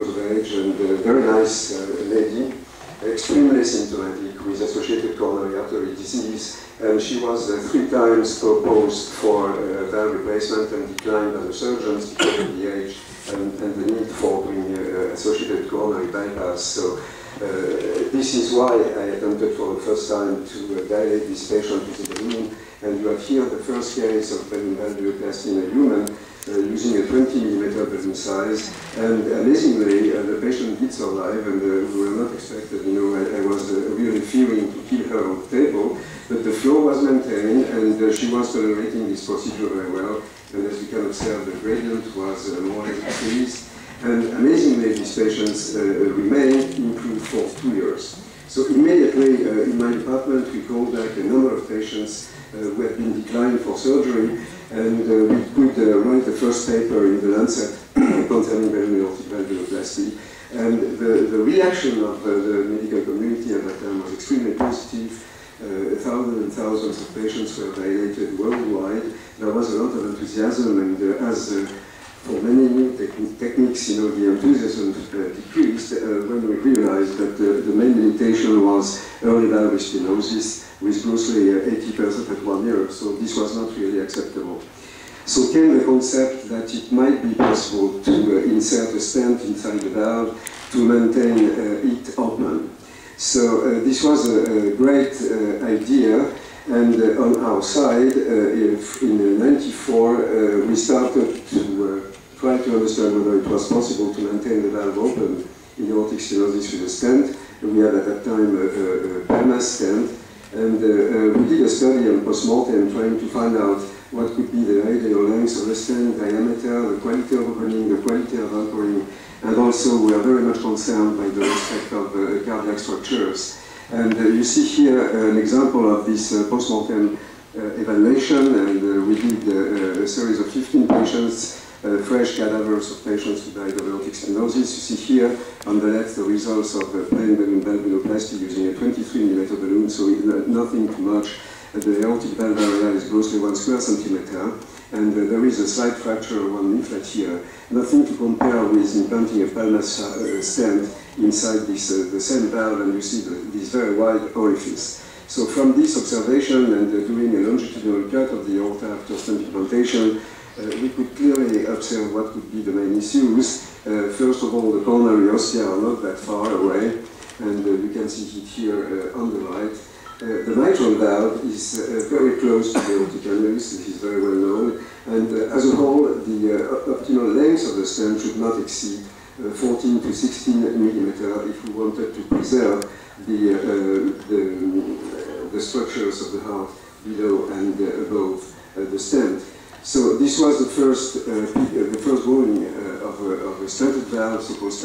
of age and a very nice lady, extremely symptomatic with associated coronary artery disease, and she was 3 times proposed for valve replacement and declined by the surgeons because of the age and the need for doing associated coronary bypass. So this is why I attempted for the first time to dilate this patient with a balloon, and you have here the first case of balloon valvuloplasty in a human using a 20mm balloon size, and amazingly the patient did survive, and we were not expected, you know, I was really fearing to kill her on the table, but the flow was maintained and she was tolerating this procedure very well, and as you can observe the gradient was more or less decreased, and amazingly these patients remained improved for 2 years. So immediately in my department we called back a number of patients who had been declined for surgery, and we could write the first paper in the Lancet concerning balloon aortic valvuloplasty. And the reaction of the medical community at that time was extremely positive. Thousands and thousands of patients were dilated worldwide. There was a lot of enthusiasm, and as for many new techniques, you know, the enthusiasm decreased when we realized that the main limitation was early valve stenosis, with grossly 80% at 1 year, so this was not really acceptable. So came the concept that it might be possible to insert a stent inside the valve to maintain it open. So this was a great idea, and on our side, in '94, we started to try to understand whether it was possible to maintain the valve open in aortic stenosis with a stent. We had at that time a PAMAS stent, and we did a study on postmortem trying to find out what could be the ideal length of the stent, diameter, the quality of opening, the quality of anchoring, and also we are very much concerned by the respect of cardiac structures. And you see here an example of this postmortem evaluation, and we did a series of 15 patients, fresh cadavers of patients who died of aortic stenosis. You see here on the left the results of plain balloon valvuloplasty using a 23mm balloon, so nothing too much. The aortic valve area is grossly 1 square centimeter, and there is a slight fracture of 1 leaflet here. Nothing to compare with implanting a PAMAS stent inside this, the same valve, and you see this very wide orifice. So from this observation and doing a longitudinal cut of the aorta after stent implantation, we could clearly observe what could be the main issues. First of all, the coronary ostia are not that far away, and you can see it here on the right. The mitral valve is very close to the aortic annulus, this is very well known, and as a whole, the optimal length of the stent should not exceed 14 to 16mm if we wanted to preserve the structures of the heart below and above the stent. So this was the first drawing of a stented valve, supposed